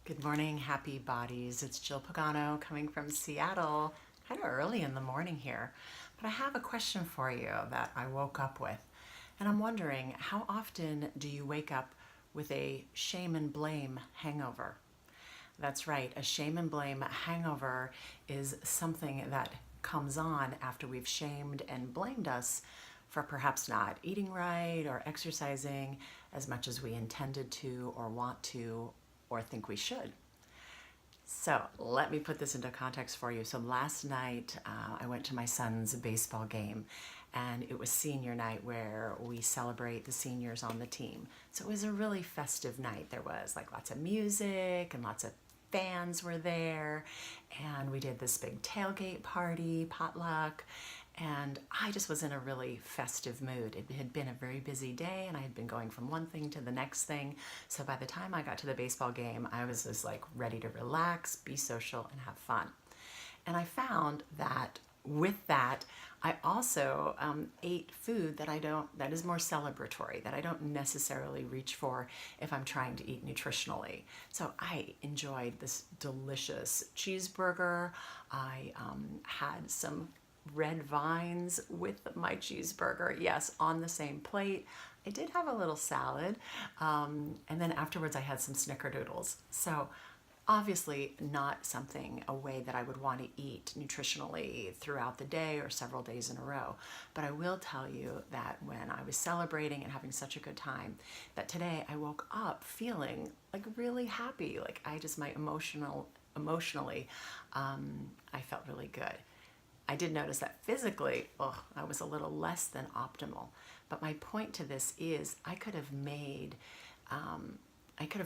Good morning, happy bodies. It's Jill Pagano coming from Seattle, kind of early in the morning here. But I have a question for you that I woke up with. And I'm wondering, how often do you wake up with a shame and blame hangover? That's right, a shame and blame hangover is something that comes on after we've shamed and blamed us for perhaps not eating right or exercising as much as we intended to or want to or think we should. So let me put this into context for you. So last night I went to my son's baseball game, and it was senior night where we celebrate the seniors on the team. So it was a really festive night. There was like lots of music and lots of fans were there, and we did this big tailgate party, potluck, and I just was in a really festive mood. It had been a very busy day, and I had been going from one thing to the next thing. So by the time I got to the baseball game, I was just like ready to relax, be social, and have fun. And I found that with that, I also ate food that is more celebratory, that I don't necessarily reach for if I'm trying to eat nutritionally. So I enjoyed this delicious cheeseburger. I had some red vines with my cheeseburger, yes, on the same plate. I did have a little salad, and then afterwards I had some snickerdoodles. So obviously not a way that I would want to eat nutritionally throughout the day or several days in a row. But I will tell you that when I was celebrating and having such a good time, that today I woke up feeling like really happy. Like emotionally, I felt really good. I did notice that physically, I was a little less than optimal. But my point to this is I could have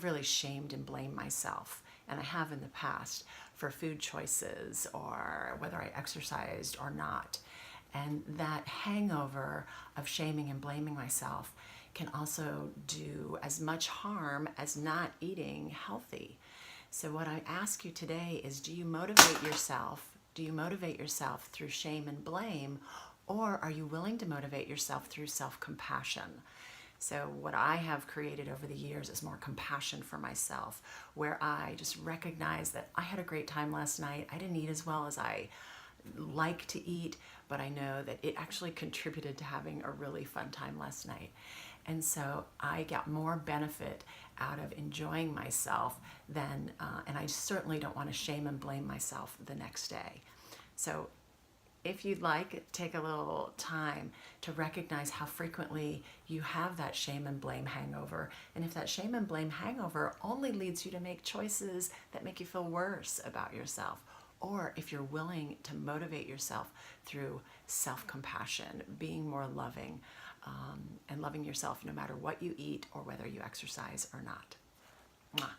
really shamed and blamed myself, and I have in the past, for food choices or whether I exercised or not. And that hangover of shaming and blaming myself can also do as much harm as not eating healthy. So what I ask you today is, do you motivate yourself? Do you motivate yourself through shame and blame, or are you willing to motivate yourself through self-compassion? So what I have created over the years is more compassion for myself, where I just recognize that I had a great time last night. I didn't eat as well as I like to eat, but I know that it actually contributed to having a really fun time last night. And so I got more benefit out of enjoying myself and I certainly don't want to shame and blame myself the next day. So if you'd like, take a little time to recognize how frequently you have that shame and blame hangover. And if that shame and blame hangover only leads you to make choices that make you feel worse about yourself, or if you're willing to motivate yourself through self-compassion, being more loving, and loving yourself no matter what you eat or whether you exercise or not. Mwah.